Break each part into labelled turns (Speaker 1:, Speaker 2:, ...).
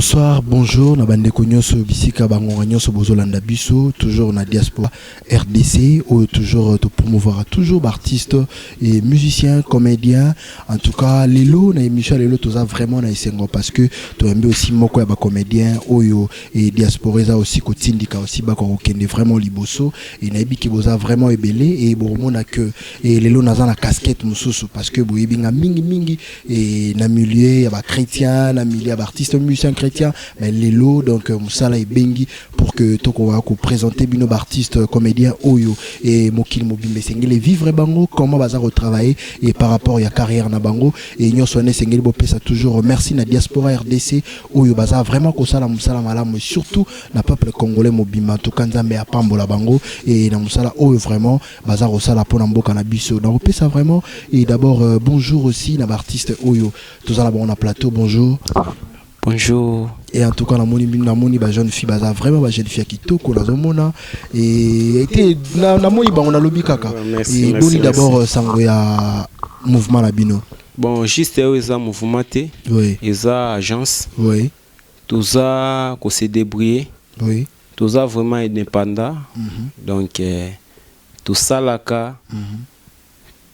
Speaker 1: Bonsoir, bonjour, na bande konyoso bisika bango nyonso bozolanda biso, toujours na diaspora RDC ou toujours te promouvoir toujours artistes et musiciens, comédiens. En tout cas, lelo na émission lelo toza vraiment na isengo parce que to aimé aussi moko ya ba comédien oyo et diaspora aussi kotindika aussi ba ko kende vraiment liboso et na yebi ki boza vraiment ebelé et bomona que et lelo naza na casquette mususu parce que boyebinga mingi et na milieu ya ba chrétien, na milieu ya ba artiste musicien chrétien mais lelo donc musala et bengi pour que toko va ko présenter bino artiste comédien oyo et mokili mobimbe sengeli vivre bango comment baza retravailler et par rapport ya carrière na bango et nyonso ne sengeli bo pesa toujours merci na diaspora RDC oyo baza vraiment ko sala musala malamu surtout na peuple congolais mobimba to kanzambe ya pambola bango et na musala oyo vraiment baza ko sala pona mboka na biso donc pesa vraiment et d'abord bonjour aussi na artiste oyo tozala bango na plateau bonjour.
Speaker 2: Bonjour.
Speaker 1: Et en tout cas, la moni ba jeune fille baza vraiment ba jeune fille qui toko la zomona et était na moni ba on a lobby kaka. Et boni d'abord sango ya mouvement la bino.
Speaker 2: Bon, juste eza mouvement té.
Speaker 1: Oui.
Speaker 2: Eza agence.
Speaker 1: Oui.
Speaker 2: Toza ko se débrouiller.
Speaker 1: Oui.
Speaker 2: Toza vraiment indépendant. Donc tout salaka.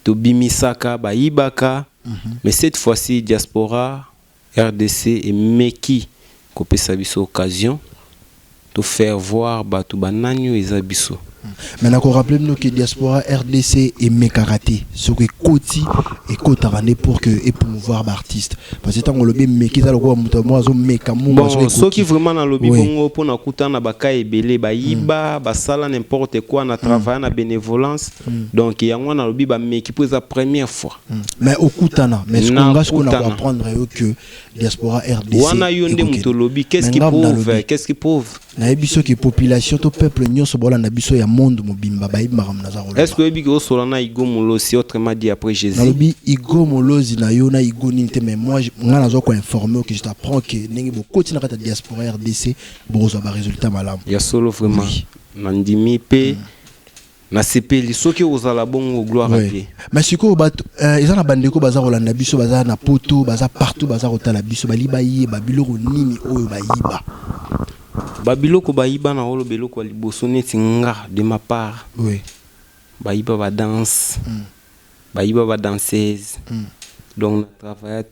Speaker 2: To bimisaka ba ibaka. Mais cette fois-ci diaspora RDC et Meki kopesa biso occasion de faire voir batu bananyo ezabiso.
Speaker 1: Maintenant qu'on rappelle nous que diaspora RDC et Mekaraté ce que Koti et Kotarane pour que et promouvoir l'artiste parce que tant on le bien Meki ça le quoi mutamwa zo mekamu
Speaker 2: bon ceux qui vraiment dans lobby bongo pour na kutana baka ebele ba yiba ba sala n'importe quoi na travail na bénévolence donc yango na lobby ba Meki pour la première fois
Speaker 1: mais au kutana mais ce qu'on a apprendre que diaspora RDC
Speaker 2: wana yonde muto lobby qu'est-ce qui prouve
Speaker 1: na biso ki population to peuple nyonso bola na biso ya monde mobimba ba ibara mnaza rolo
Speaker 2: est-ce que ebi ko solana igomolo si autrement dit après Jésus
Speaker 1: na lobi igomolo zina yo na igoni te mais moi ngana zo ko informer que je t'apprends que ningi bo continue kata diaspora RDC bozo ba résultat malamu
Speaker 2: ya solo vraiment nandimi pe na sepeli soki ozala bongo gloire à Dieu
Speaker 1: mais siko bato ils na bandeko baza rolanda biso baza na poto baza partout baza rotala biso baliba yi babiloko nini oyo bayiba
Speaker 2: babiloko bayiba na holo beloko liboso neti nga de ma part
Speaker 1: oui
Speaker 2: bayiba ba danse bayiba ba danseuse donc na travail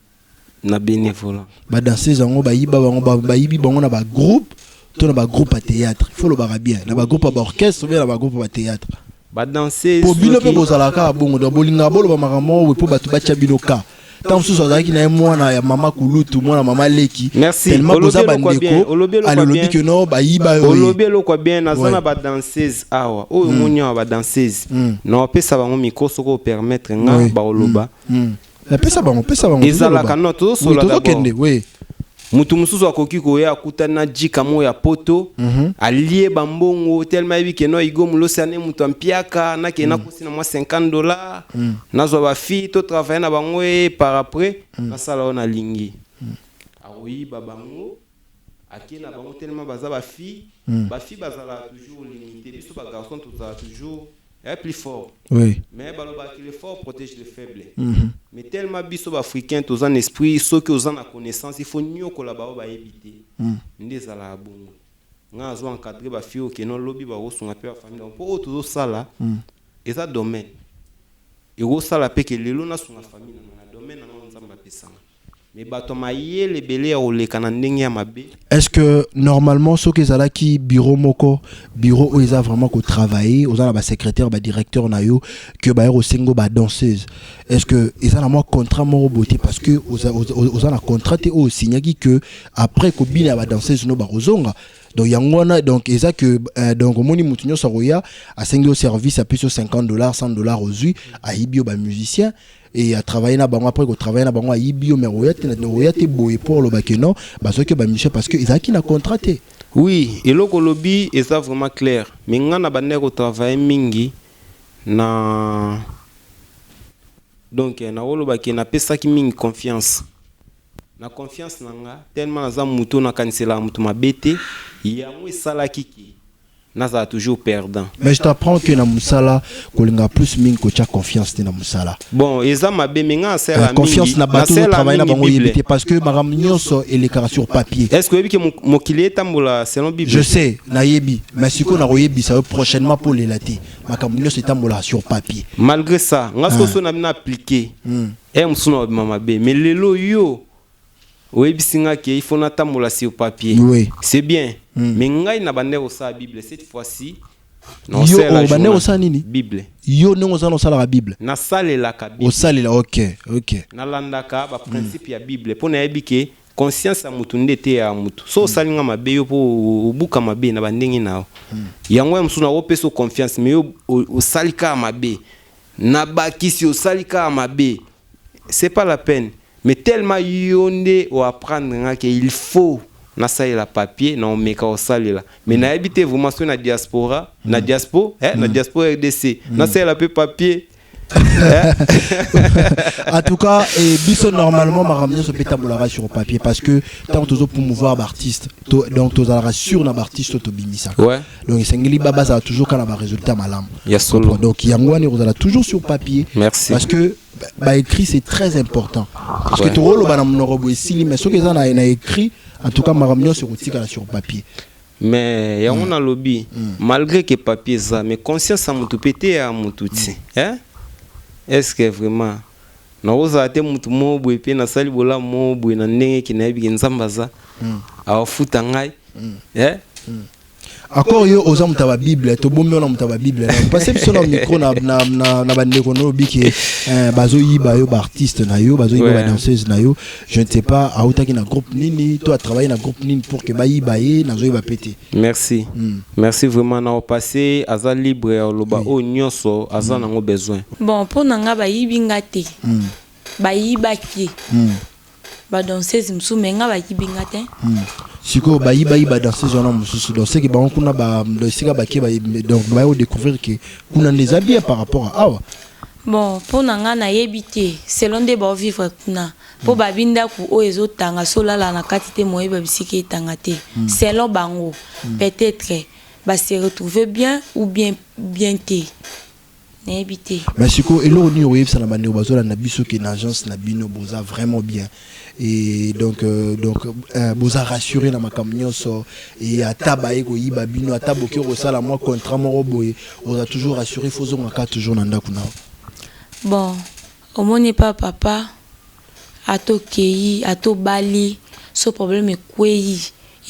Speaker 2: na bénévolat
Speaker 1: ba danseuse ngo bayiba bango bayibi bango na ba groupe to na ba groupe à théâtre il faut le bara bien na ba groupe à orchestre bien na ba groupe à théâtre
Speaker 2: ba danseuse
Speaker 1: pour bino pe bozala ka bongo do bolinga bolo ba makamo po batu ba tchabino ka tant sous azaki na mwana ya mama kulutu mwana mama leki tellement boza bandeko alobi que non ba yiba
Speaker 2: olobelo kwa bien nazana ba danseuse awa oyo munya ba danseuse non pesa bango micro soko permettre nga ba oloba
Speaker 1: pesa bango
Speaker 2: ezala kana to sola
Speaker 1: d'abord oui
Speaker 2: mutu mususu akoki koya akutana jika mo ya poto alie bambongo tellement yebi keno igomulo sane mutu ampiaka na kena kosina mo $50 nazo ba fi to travailler na bango par après na sala ona lingi awi babango akina bango tellement baza ba fi bazala toujours limité biso ba garçon tout ça toujours est plus fort.
Speaker 1: Oui.
Speaker 2: Mais le fort protège les faibles. Mais tellement biso africain tous en esprit, ceux qui ont la connaissance, il faut mieux collaborer ba éviter. Ndeza la bongo. Nga zo encadrer ba fio que non lobby ba rosunga pe famille. Donc pour tout ça là, et ça domaine. Et go ça la pe que lelo na sunga famille na domaine na nzamba pesanga. Mais batoma yele belé o le kanandenge ya mabe.
Speaker 1: Est-ce que normalement ceux qui zala ki bureau moko bureau où ils a vraiment ko travailler aux la ba secrétaire ba directeur na yo que ba ero sengo ba danseuse est-ce que ils a moi contrat mo beauté parce que aux la contraté au signaki que après ko bina ba danseuse no ba rozonga donc yangwana donc eza que donc moni mutunyo saroya a sengo service à plus de $50 $100 aux yeux a ibio ba musicien et à travailler na bango après ko travailler na bango ibio mais royate boy pour le bakeno parce que ba monsieur parce que ils a qui na contraté
Speaker 2: oui et loko lobby est ça vraiment clair mais ngana bande ko travailler mingi na donc na wolo bakena pesa ki mingi confiance na confiance nanga tellement za muto na kanisela muto mabete ya mo sala kiki naza toujours perdant.
Speaker 1: Mais je t'apprends que na musala kolinga plus mingi ko tia confiance na musala.
Speaker 2: Bon, eza mabe menga sera
Speaker 1: confiance na bato travailler na bango
Speaker 2: Bible.
Speaker 1: parce que maram nyonso eleka sur papier.
Speaker 2: Est-ce que vous savez que mokili tambola selon Bible?
Speaker 1: Je sais, na yebi, mais si qu'on a yebi ça prochainement pour les latés. Makam nyonso tambola sur papier.
Speaker 2: Malgré ça, ngasko so na bina appliquer. Msuna mama be, mais lelo yo oyebisinga ke il faut na tambola sur papier.
Speaker 1: Oui.
Speaker 2: C'est bien. Mais ngai na bande au sa Bible cette fois-ci.
Speaker 1: Non, c'est la bande au sa nini?
Speaker 2: Bible.
Speaker 1: Yo non za no sala la Bible.
Speaker 2: Na sale la ka Bible.
Speaker 1: Au sale la OK.
Speaker 2: Na landaka ba principe ya Bible. Pona yebike conscience ya mutu ndete ya mutu. So salinga mabe yo po buka mabe na bandengi nao. Yango msuna opeso confiance mais yo o salika mabe. Na bakisi o salika mabe. C'est pas la peine. Mais tellement yonde ou apprendre que il faut na la papier na omeka o salela. Mais na habité vraiment sur na diaspora, na diaspora RDC. Na la papier.
Speaker 1: En tout cas, biso normalement maramien se péta molara sur papier parce que tant que pour promouvoir l'artiste, donc tu as sur na artiste to bimisa.
Speaker 2: Ouais.
Speaker 1: Donc sengeli baba ça a toujours quand résultat malam.
Speaker 2: Ya solo.
Speaker 1: Donc yangwani on a toujours sur papier.
Speaker 2: Merci.
Speaker 1: Parce que bah écrit c'est très important. Parce que tu rôle bana mnorobo sili mais ce que ça na écrit en tout cas maramien sur sur papier.
Speaker 2: Mais ya on a lobby malgré que papier ça mais conscience à mutu pété à mututi. Hein? Est-ce que vraiment na oza ate mutu mobo epe na sali bola mobo na ndenge kinayebi nzamba za afuta ngai
Speaker 1: encore yo oza mutaba Bible to bombi na mutaba Bible parce que sur le micro na bande kono biki bazo yiba yo ba artiste na yo bazo yiba ba danseuse na yo je ne sais pas autaki na groupe nini toi travailler na groupe nini pour que ba yiba ye na zo yiba pété.
Speaker 2: Merci. Merci vraiment na passé aza libre ya loba o nyonso aza nango besoin.
Speaker 3: Bon pour nanga ba yibi ngate ba yiba ki ba danseuse msu menga ba yibi ngate
Speaker 1: siko ba yiba danseuse na mususu donc c'est que ba on kuna ba sika ba ke ba donc ba yo découvrir que kuna les habits par rapport à awa.
Speaker 3: Bon pour nanga na yebité selon de ba vivre kuna pour ba binda ku o ezotanga solala na katite moye ba bisiki tangate selon bango peut-être ba se retrouver bien ou bien té.
Speaker 1: Mais si quoi, et là on y arrive ça na bande bazola na biso que l'agence na bino boza vraiment bien et donc boza rassurer na makamnyo so et ataba eko yiba bino ataboki ko sala moi contrat mo boye on a toujours rassuré faut zonga toujours na ndako na.
Speaker 3: Bon au moni pas papa ato kei ato bali ce problème est quoi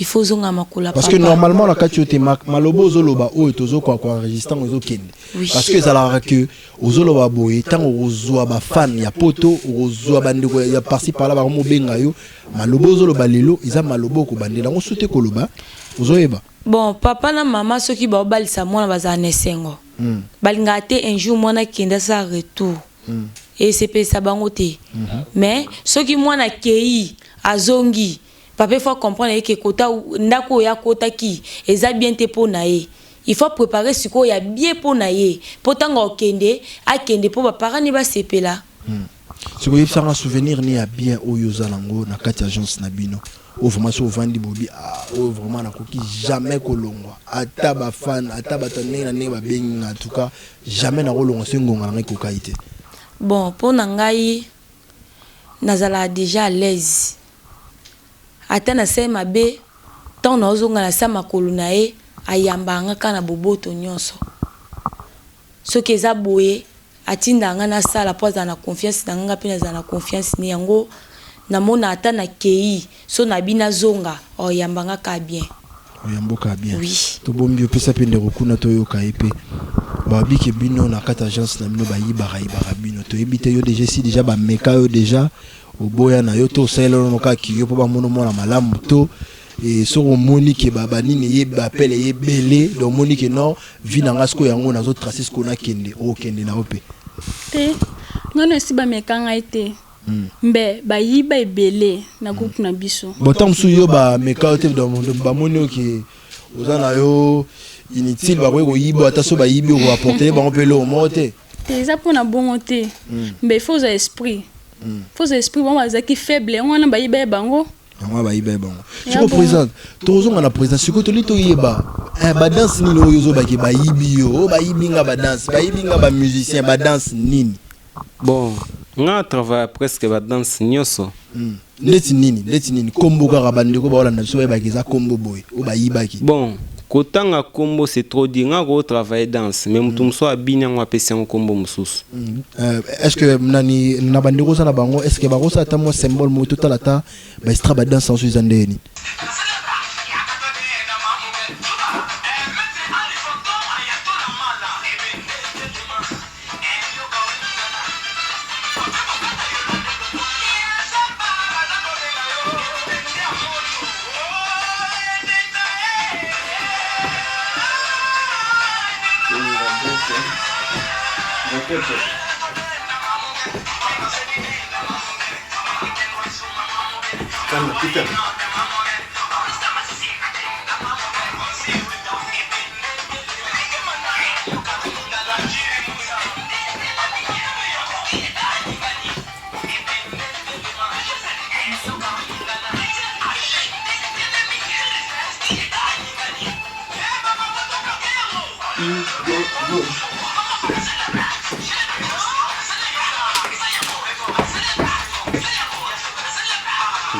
Speaker 3: il faut zonga makula
Speaker 1: parce que normalement la katiote malobo zoloba o etozo kwa enregistrant ozo kende parce que ça la que ozoloba boye tant ozoa ba fan ya poto ozoa bandeko ya parci par là ba mo benga yo malobo zoloba lelo iza malobo ko bandela ngo sote koloba ozoyeba.
Speaker 3: Bon papa na maman ceux qui ba balisa mona bazane sengo balinga te un jour mona kenda sa retour et c'est pe sa bangote mais ceux qui mona kei azongi papa faut comprendre que kota ndako ya kota ki eza bien te pona ye il faut préparer ce ko ya bien pona ye potanga okende akende po ba parents ni ba sepela
Speaker 1: ce que ça un souvenir ni a bien oyo zalango na kati agence na bino o vraiment so vandi bobi o vraiment na koki jamais kolongwa ata ba fan ata ba tonne na ne ba bengi en tout cas jamais na kolongwa sengonga na kokaite.
Speaker 3: Bon pona ngai nazala déjà à l'aise atana sema be tant na ozonga na sama koluna e ayambanga kana boboto nyonso soki eza boye atinda nga na sala poza na confiance na nga pe na confiance ni yango na mona atana kei so na bina zonga oyambanga ka bien
Speaker 1: oyamboka bien
Speaker 3: oui
Speaker 1: to bombi opesa pe ndeko kuna to yoka epe ba biki bino na kata agence na bino ba yibara bino to ebite yo déjà si déjà ba meka yo déjà oboya na yo to selo no ka ki yo po ba mono mona malamu to et so monique baba nini ye ba pele ye belé donc monique non vi na ngasko yango na zo tracer ce qu'on a kende o kende na ope
Speaker 4: te ngana si ba mekanga ite mbe ba yiba ebele na groupe na biso
Speaker 1: botam su yo ba meka te donc ba moni ki ozana yo inutile ba ko yibo ata so ba yibi ko apporter ba on peut le monter
Speaker 4: te za pona bon te mbe faut esprit faut esprit bon bazaki faible on na ba yiba bango
Speaker 1: Moi ba ibe bon. Tu représentes tozo ngana président siko to lito yeba. Ba danse ni lo yozo ba ke ba yibi yo, ba yibinga ba danse, ba yibinga ba musicien ba danse nini.
Speaker 2: Bon, nga travaille presque ba danse nyoso.
Speaker 1: Leti nini combo ka bande ko ba wala na so ba ke za combo boy o ba yibaki.
Speaker 2: Bon, kotanga combo c'est trop dit nga go travailler danse mais mutum so abina ngwa pesi en combo mususu.
Speaker 1: Est-ce que nani na bande ko na bango est-ce que ba ko sa ta mo symbole mo total ata ba extra ba danse en suzandeni.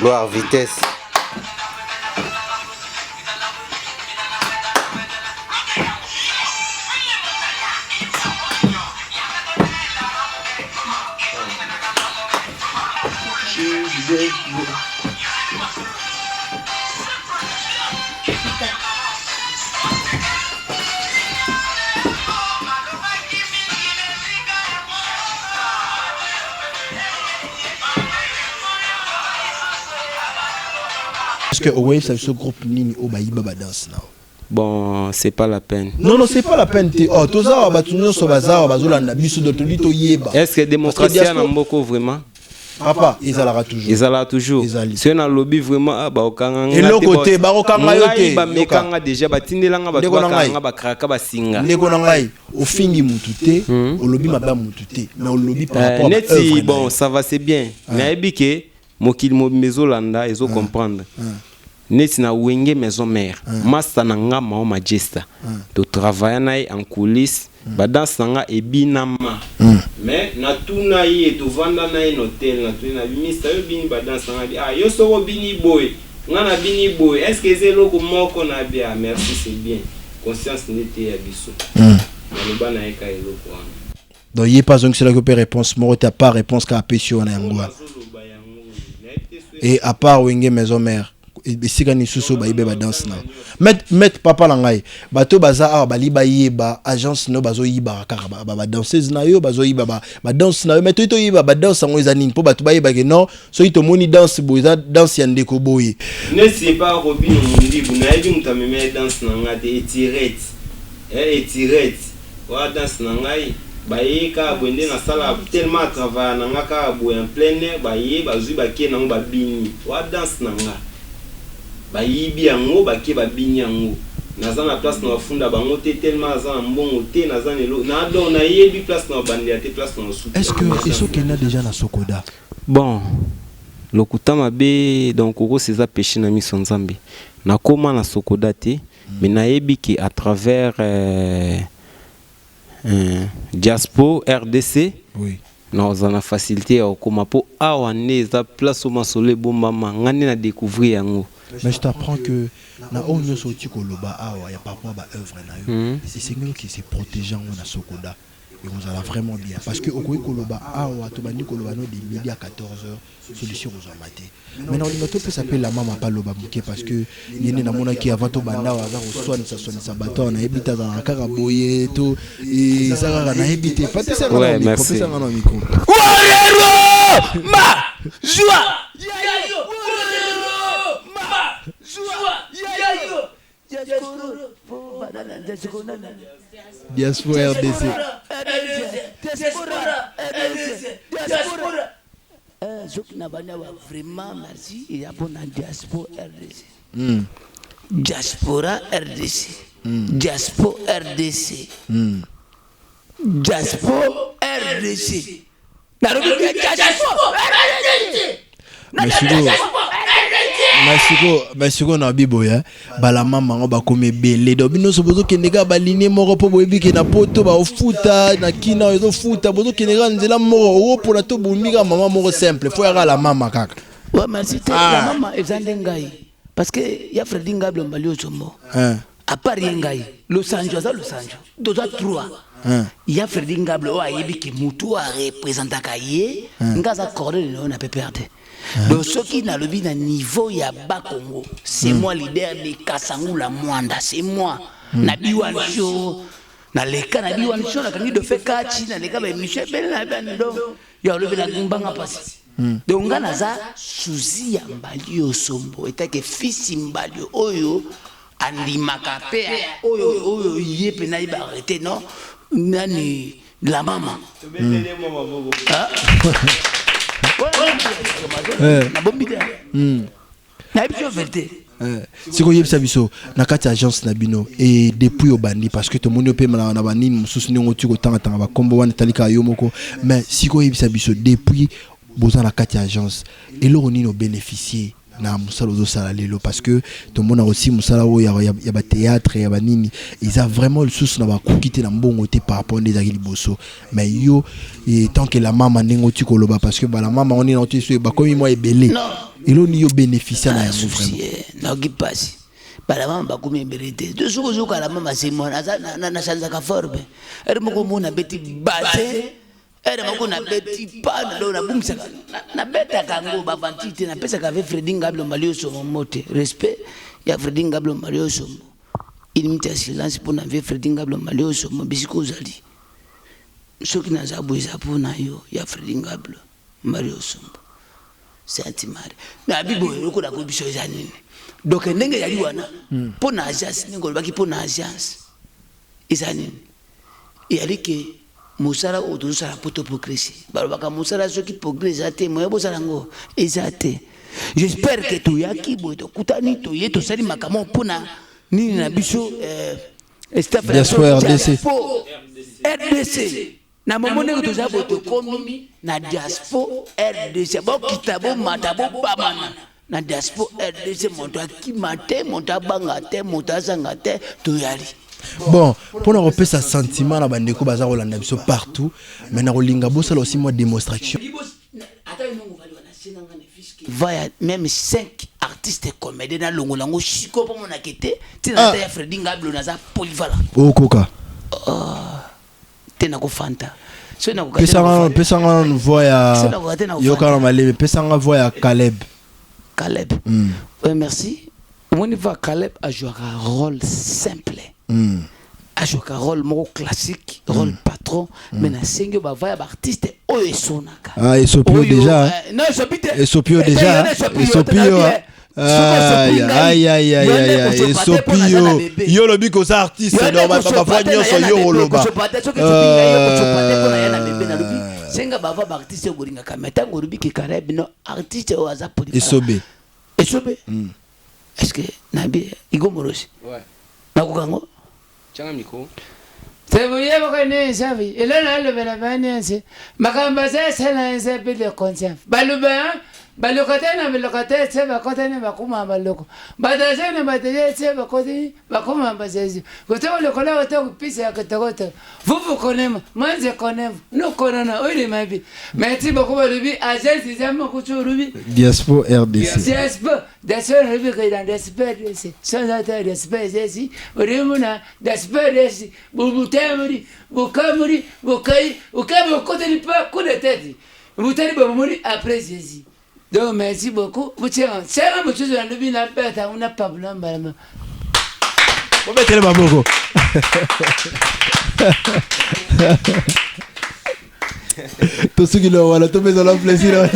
Speaker 2: Gloire, vitesse.
Speaker 1: Est-ce que Wave ça ce groupe nini o ba yiba ba danse now?
Speaker 2: Bon, c'est pas la peine.
Speaker 1: Non, c'est pas la peine. Oh, tout ça, bah, tout le monde se bazar, bazolanda, biso de tout yeba.
Speaker 2: Est-ce que démocratie a mboko vraiment?
Speaker 1: Papa, ils allera toujours.
Speaker 2: Ils allera toujours. Si on a lobby vraiment, bah, okanga.
Speaker 1: Et le côté, bah, okanga yote.
Speaker 2: Bah, mekanga déjà, bah, tindelanga, bah, okanga, bah, kraka, bah, singa.
Speaker 1: Ndeko nangai, au fingi mutute, au lobby maba mutute, mais au lobby par rapport à
Speaker 2: neti, bon, ça va, c'est bien. Mais abike, mokil mo mezolanda, ils ont comprendre. Neti na wenge maison mère masta nanga ma majesta to travailler na en coulisses badance nanga ebinama mais na tuna yi to vanda na in hôtel na tuna bimisa yo bini badance nanga ah yo so bini boy ngana bini boy est-ce que c'est loko moko na bien merci c'est bien conscience n'était ya biso na loba na eka eloko wana
Speaker 1: donc il pas donc c'est la réponse moi t'as pas réponse qu'à pétion na ngwa et à part wenge maison mère esika ni suso ba ibe ba danse na met papa langai bato baza a bali ba yeba agence no bazo yiba kaka ba danseuse na yo bazo yiba ba danse na yo met to yiba ba danse ngo ezanini po bato ba yeba ke non so ito moni danse boza danse ya ndeko boye
Speaker 2: ne c'est pas Robin Mundi bu na yebi mutameme danse na ngate etirette wa danse na ngai bayeka bwende na sala tellement travail na ngaka bo en plein air baye bazui bake na ba bini wa danse na nga ba yibi yango bake ba bini yango naza na place na funda bango te tellement za mbongo te naza nelo na don na yebi place na bandi te place na sous.
Speaker 1: Est-ce que ils sont déjà na Sokoda?
Speaker 2: Bon lokuta mabe donc oko c'est ça péché na miso nzambe na koma na Sokoda te mais na yebi ki à travers Diaspo RDC
Speaker 1: oui
Speaker 2: nous avons facilité au koma po awa neza place au masole bombama ngani na découvrir yango.
Speaker 1: Mais je t'apprends que na onyo soti koloba awa ya papa ba œuvre na yo c'est Seigneur qui s'est protégeant na Sokoda et on allait vraiment bien parce que okoyi koloba awa to bandi koloba no de midi à 14h solution aux amaté maintenant on peut s'appeler la maman pas loba bouquet parce que yene na mona ki avant to banda wa za soine sa bateau na ebita za kaka boye to et ça na ebité pas te ça
Speaker 2: ouais merci
Speaker 1: ça na micro
Speaker 5: ma joie yayo
Speaker 1: Diaspora RDC.
Speaker 5: Vraiment merci et abonne Diaspora RDC. Diaspora RDC. Diaspora RDC. Diaspora RDC.
Speaker 1: Mais sinon, masiko na biboya bala mama ngo ba comme belé do bino so bozo kenega ba ligne moko po boyebi ke na poto ba ofuta na kina ozo futa bozo kenega nzela moko o pour la to bomika mama moko simple faut yaka la mama kaka
Speaker 5: ouais merci la mama ezande ngai parce que ya Freddy Ngable Mbali Osombo à part ngai Los Angeles doza 3 ya Freddy Ngable o ayebi ke mutu a représenter kaye ngaza cordé na peperde. Donc ce qui n'a le but d'un niveau ya bas Congo, c'est moi leader de Kasangula Mwanda, c'est moi. Nabi Wancho, na leka Nabi Wancho na kangi de fait kachi na leka ba Michel Ben na bando ya levé la ngumbanga passe. Donc ngana za suzi ya Mbali Osombo eta ke fils Mbali oyo andimaka pe oyo yepe na iba arrêter non nani la maman.
Speaker 1: Si vous avez biso na kati agence na bino et depuis au bandi parce que tout le monde peut na bani mususu ni ngotu ko tanga tanga ba kombo wana talika yo moko mais si vous avez biso depuis boza na kati agence et lo ni no bénéficier na musala zo sala lelo parce que tout le monde a aussi musala o ya ba théâtre ya ba nini ils a vraiment le sous na ba kokité na mbongo te par rapport des akili bosso mais yo et tant que la maman nengo tu koloba parce que ba la maman on est noté sur ba comme moi ebelé et lo ni yo bénéficier na yango vraiment
Speaker 5: na qui passe ba la maman ba comme ebelé de ce que la maman c'est moi na chanza ka forbe er moko mona beti base era makuna beti pana do na bumsa na beta kango bavantite na pesa ka Freddy Ngable Mbali Osombo mote respect ya Freddy Ngable Mbali Osombo il mita silence pour na Freddy Ngable Mbali Osombo bisiko zali soki na zabuiza pona yo ya Freddy Ngable Mbali Osombo sentimare na bibo yoko na ko biso zanini donc ndenge yali wana pona agence ningo baki pona agence izanini yali ke musala odusala poto progresser balobaka musala soki progresser ate moyo bosalango ezate j'espère que tu yaki boto kutani to yeto sali makamo pona nini na biso staff
Speaker 1: Diaspora
Speaker 5: RDC na momone ko toza boto komi na Diaspora RDC bo kitabo matabo bamana na Diaspora RDC monto akimate monto bangate monto azangate to yali.
Speaker 1: Bon, pour nous repérer ce sentiment, là, bandeko bazar Rolanda biso partout. Mais na rolinga bossa là aussi moi démonstration.
Speaker 5: Voilà, même 5 artistes comédiens dans l'ongolango chiko pour mon akete. Tina ta Freddy Ngable naza polyvalent.
Speaker 1: Oh coca.
Speaker 5: Tena ko fanta.
Speaker 1: Pesanga voix ya Yokana Malé, pesanga voix ya Caleb.
Speaker 5: Caleb. Oui, merci. On y va Caleb a joué un rôle simple. A joué un rôle classique, rôle patron, mais na sengo ba va artiste oyo sonaka.
Speaker 1: Ah, Esopio déjà.
Speaker 5: Non,
Speaker 1: Esopio déjà. Esopio. Aïe Esopio. Yo lobi ko sa artiste no ba fa nyonso yo loba.
Speaker 5: Senga ba va artiste goringa kameta ngoribi ki Caleb no artiste o aza poli.
Speaker 1: Esobe.
Speaker 5: Est-ce que nabi igomorosi?
Speaker 2: Ouais.
Speaker 5: Nakukango?
Speaker 2: Changa miko.
Speaker 6: Tebuye bakane savi elana le bela banense makamba sasa na nse pele conscience baluba balokatena belokate se bakotene bakuma baloko badazene bataye se bakoti bakuma basezi goto le kola goto pisa ya kotogoto vuvu konema manze konema no konana oile mabi merci beaucoup balubi agence zama kuchurubi
Speaker 1: Diaspora RDC.
Speaker 6: Diaspora Diaspora rubi kaidan Diaspora RDC sans Diaspora RDC orimuna Diaspora RDC bubutemuri bukamuri bukai ukabo koteli pa kudeteti buteli bamuri après Jésus. Donc merci beaucoup. Vous tirez, c'est un peu de la lubine à bête, on n'a pas blanc, madame.
Speaker 1: On va mettre le baboko. Tout ce qui est là, tout le monde a plaisir.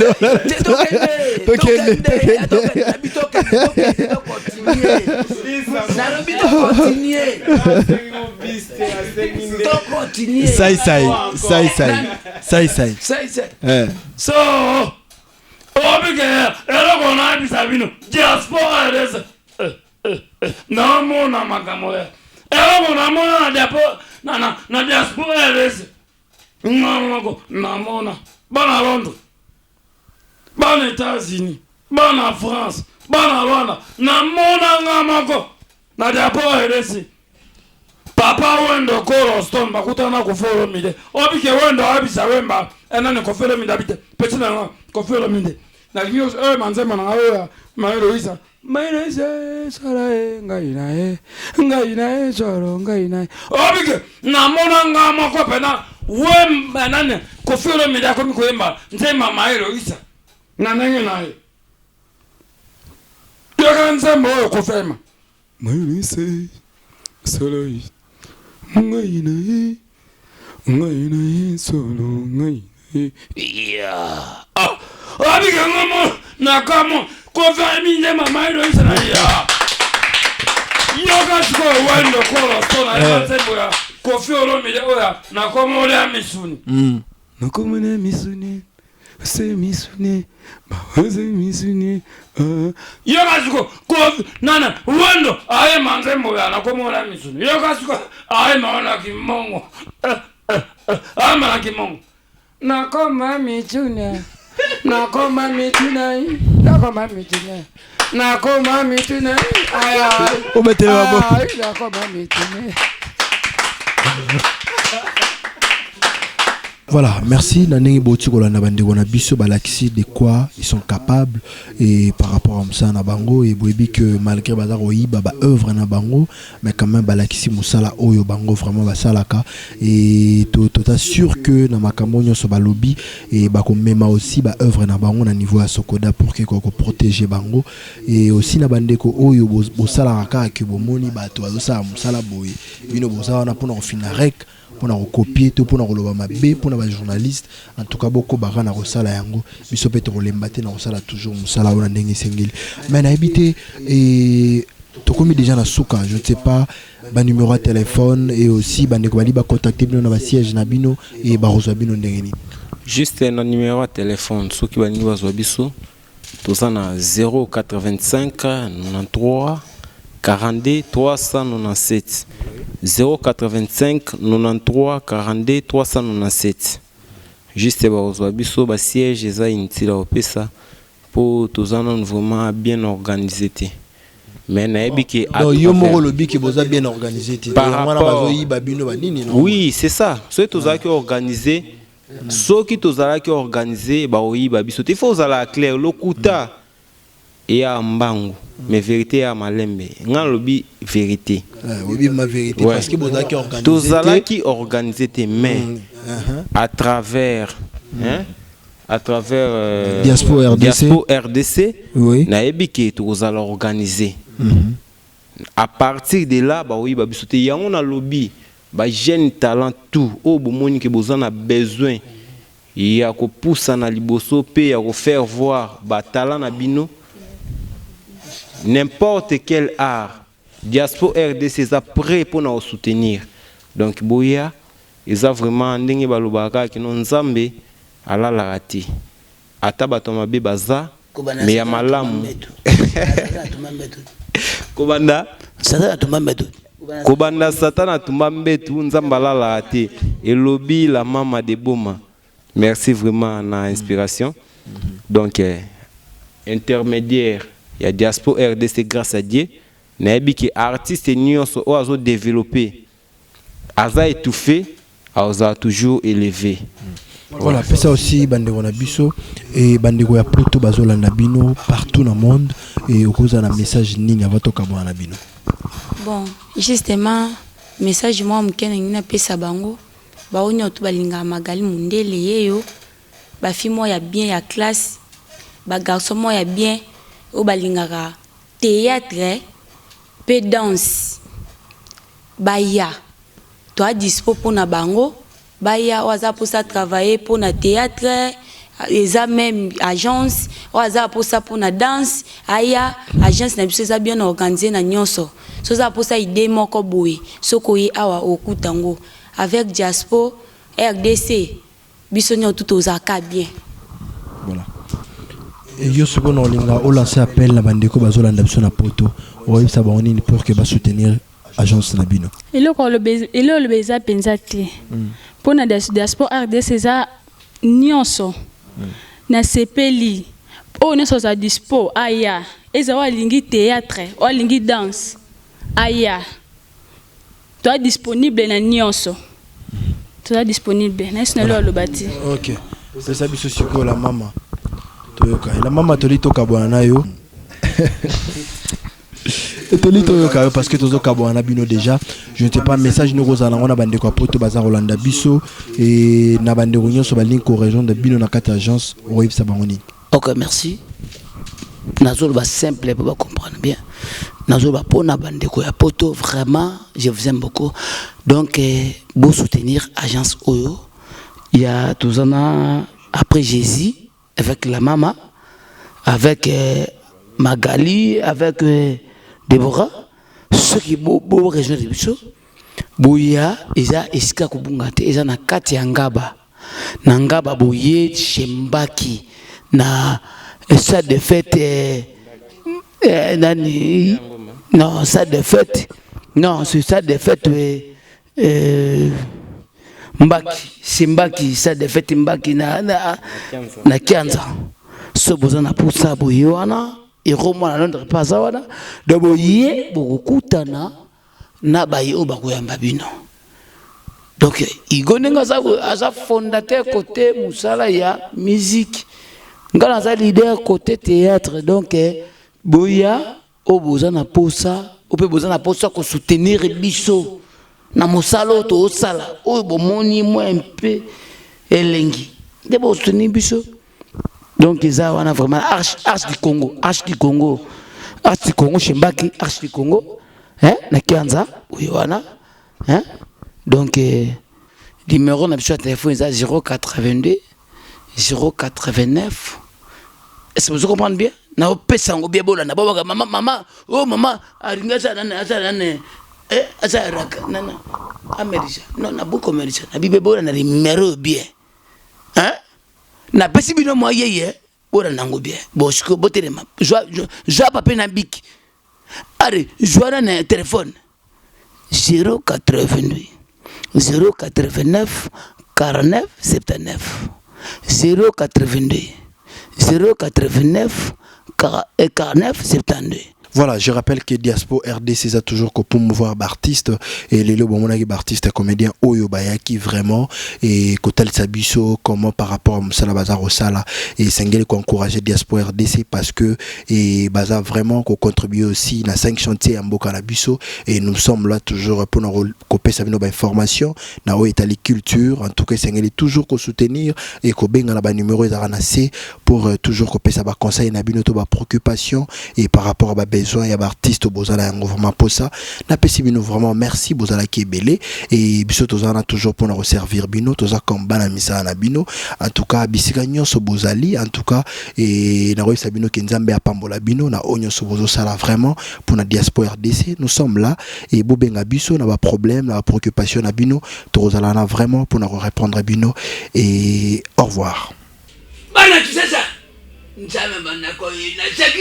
Speaker 7: So Obike, eloko na bisabino, Diaspora RDC. Na mona makamoya. Eloko na mona na diapo, na Diaspora RDC. Na mona. Bon à Londres. Bon États-Unis. Bon en France. bana lwana na mona ngamako na diapo RDC papa wendo kolo stone bakutana ku folo mide obike wendo abisa wemba enani ko folo mide abite petina nga ko folo mide na news manzema na ngawe maero isa maero isa sara ngai na soro ngai na obike na mona ngamako pena wemba nani ko folo mide ko mi ko yemba nzema maero isa na nenge nae yakanza moyo ko fema maero isa solo ngai na solo ngai ya abi ngamo nakamo ko fami ne mama ro isana ya yoga sko wando ko sona ya semboya ko fiolo mi oya nakomo le misuni nakomo le misuni se misuni baze misuni yoga sko ko nana wando aye manzembo ya nakomo le misuni yoga sko aye maona kimongo ama kimongo nakoma misuni nakoma mitune aya
Speaker 1: umetelewa bo
Speaker 6: nakoma mitune.
Speaker 1: Voilà, merci. Nanengi boti kolanda bande kona biso balakisi de quoi ils sont capables et par rapport à ça na bango et boyebi que malgré bazaro yiba ba œuvre na bango mais quand même balakisi musala oyo bango vraiment basalaka et to sûr que na makambo nyonso balobi et bako mema aussi ba œuvre na bango na niveau ya Sokoda pour que ko protéger bango et aussi na bande ko oyo bosala ka ke bomoni bato azosala musala boye bino bosala na pona ofina rek pour nous copier tout pour nous relever ma b pour nous journaliste en tout cas beaucoup bara na rosala yango biso peut être lembate na rosala toujours musala ona ndenge sengeli mais na habité et to comme déjà na souka je ne sais pas ba numéro de téléphone et aussi ba ndeko bali ba contacter bino na ba siège na bino et ba rozwa bino ndenge ni
Speaker 2: juste un numéro de téléphone soki ba ni bazwa biso toza na 085 93 42 397 085 93 42 397 juste bazwa biso ba siège eza intila opesa pour tozana vraiment bien organisé te mais na ebiki
Speaker 1: yo moko lobi ke boza bien organisé te wana bazoyi babino banini
Speaker 2: oui c'est ça so tozaki organisé soki tozalaki organisé ba oyi babiso te faut zala clair lokuta et à mbangu mais vérité à malembe nga lobi vérité
Speaker 1: oui ma vérité parce que bozaki organisé
Speaker 2: tozalaki organisé te mais à travers
Speaker 1: Diaspora
Speaker 2: RDC
Speaker 1: oui
Speaker 2: na ebiki tozala organisé à partir de là ba oui ba bisote yango na lobby ba jeune talent tout o bomoni ke bozana besoin ya ko poussa na liboso pe ya ko faire voir ba talent na bino n'importe quel art Diaspora RDC est prêt pour nous soutenir donc boya ils ont vraiment ndenge balobaka ki non nzambe ala la rati ata batoma be baza mais ya malamu kobanda satana tumambetu nzamba la rati elobi la mama de boma merci vraiment na inspiration donc intermédiaire il y a Diaspora RDC grâce à Dieu na ebiki artiste nyonso o azo développer aza étouffé aza toujours élevé.
Speaker 1: Voilà, c'est ça aussi bandeko na biso et bandeko ya poto bazolanda bino partout dans le monde et au cause d'un message nini avatoka bwana bino.
Speaker 3: Bon, justement message moi mukene ngina pesa bango ba onyo to balinga magali mundele yeyo ba fi mo ya bien ya classe ba garçon mo ya bien o balingaka théâtre pe danse baya to a dispo pour na bango baya waza pour ça travailler pour na théâtre eza même agence waza pour ça pour na danse aya agence na biso eza bien organisé na nyonso so za pour ça idée moko boye soko yi awa okutango avec Diaspora RDC biso nyo tout ozaka bien.
Speaker 1: Voilà. Et yo soko no linga o lancer appel na bandeko bazolanda biso na poto o ça ba onini pour que ba soutenir agence na bino.
Speaker 4: Eloko le beza penzate pour na Diaspora RDC za nyonso na sepeli o ne so za dispo aya eza walingi théâtre walingi danse aya toi disponible na nyonso toi disponible na sino lo lobati.
Speaker 1: OK pesa biso siko la mama toyoka la mama tolito kabwana nayo tolito yoka parce que tozo kabwana bino déjà je ne sais pas message no kozala ngona bande kwa poto baza Rolanda biso et na bande nyonso ba link ko région de bino na kati agence oyebisa bangoni.
Speaker 5: OK merci nazolo ba simple pour comprendre bien nazolo ba pona bande ko ya poto vraiment je vous aime beaucoup donc pour soutenir agence Oyo il y a tous ans après Jésus avec la maman avec Magali avec Deborah ceux qui beau région de biso boya eza esika kubunga te eza na kati ya ngaba na ngaba boye Chembaki na ça de fête nani non ça de fête non c'est ça de fête Mbaki Simbaki ça de fête Mbaki na Kianza so bozana pusa boywana et Roma na Londres pas wana de boye bokutana na bayo bakoyamba bino donc igonenga za fondateur côté musala ya musique ngana za leader côté théâtre donc boya obozana posa ope bozana posa ko soutenir biso na mosalo to osala o bomoni moi un peu elengi de bo soutenir biso donc ça on a vraiment arche du Congo Chembaki arche du Congo na Kianza uywana donc numéro na biso téléphone ça 082 089 est-ce que vous comprenez bien na opesa ngo bien bola na baba maman oh maman aringa ça nana azaraka nana america non na beaucoup america na bibe bola na numéro bien na pesi bino moyeye bola nango bien bosko botelema joa pape na biki allez joa na téléphone 082 089 49 79 082 089 49 72.
Speaker 1: Voilà, je rappelle que Diaspora RDC c'est toujours pour promouvoir artistes et les lobes artistes comédiens Oyo Bayaki vraiment et Kotal Sabiso comment par rapport à Moussala Bazar Osala et Sengeli qu'on encourager Diaspora RDC parce que et Bazar vraiment qu'on contribue aussi dans 5 chantiers à Mboka Nabiso et nous sommes là toujours pour nous copier sa information na o Italie culture en tout cas Sengeli toujours qu'on soutenir et qu'on benga la numéro de pour toujours copier sa conseil na bino to ba préoccupation et par rapport à besoin ya artiste bozala yango vraiment pour ça na pesi bino vraiment merci bozala ki belé et biso tozana toujours pour nous servir bino toza comme bana misala na bino en tout cas bisika nyonso bozali en tout cas et na roisa bino ki nzambe apambola bino na onyo so bozo sala vraiment pour na Diaspora RDC nous sommes là et bobenga biso na ba problème na ba préoccupation na bino tozala na vraiment pour nous répondre bino et au revoir
Speaker 5: bana tu sais ça nzambe bana ko ina chaki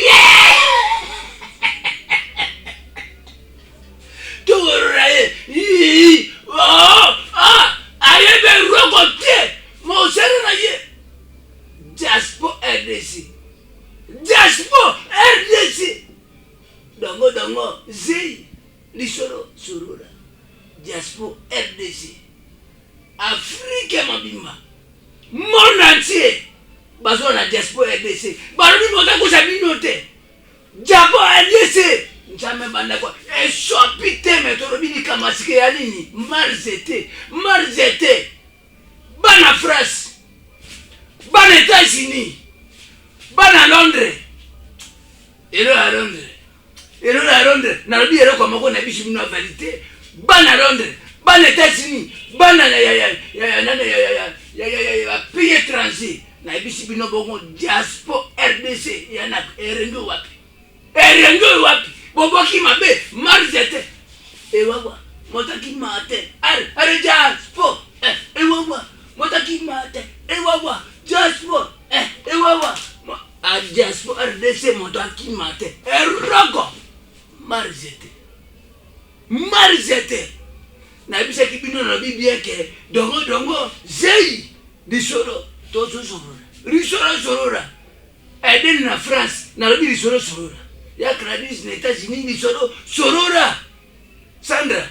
Speaker 5: Diaspora RDC Dongo Zey Lisoro Surura Diaspora RDC Afrique Mabima monde entier bazo na Diaspora RDC barobi mota ko sabinote Diaspora RDC njame banda kwa esopite metorobi kamasike ya nini marzete bana France bana États-Unis bana Londres elo à Londres na lobi elo kwa moko na bishi bino validité bana Londres bana États-Unis bana ya pays étranger na bishi bino bongo Diaspora RDC yana erengo wapi boboki mabe marzete ewawa motaki mate are Diaspora ewawa motaki mate ewawa Diaspora ewawa a Diaspora RDC motaki mate erogo marzete na bisa kibino na bibie ke dongo Zey Lisoro tozo sorora Lisoro sorora eden na France na lobi Lisoro sorora ya Gladys na États-Unis lisolo sorora Sandra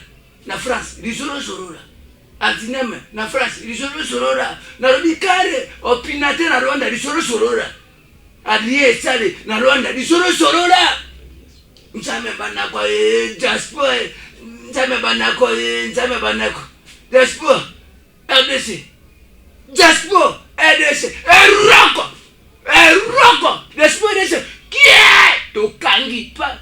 Speaker 5: na France lisolo sorora Antineme na France lisolo sorora na Robikare opinate na Rwanda lisolo sorora Adrie Sale na Rwanda lisolo sorora Nzame banako Jasper Nzame banako Jasper RDC Jasper RDC Eroko Jasper RDC qui est to kangi pa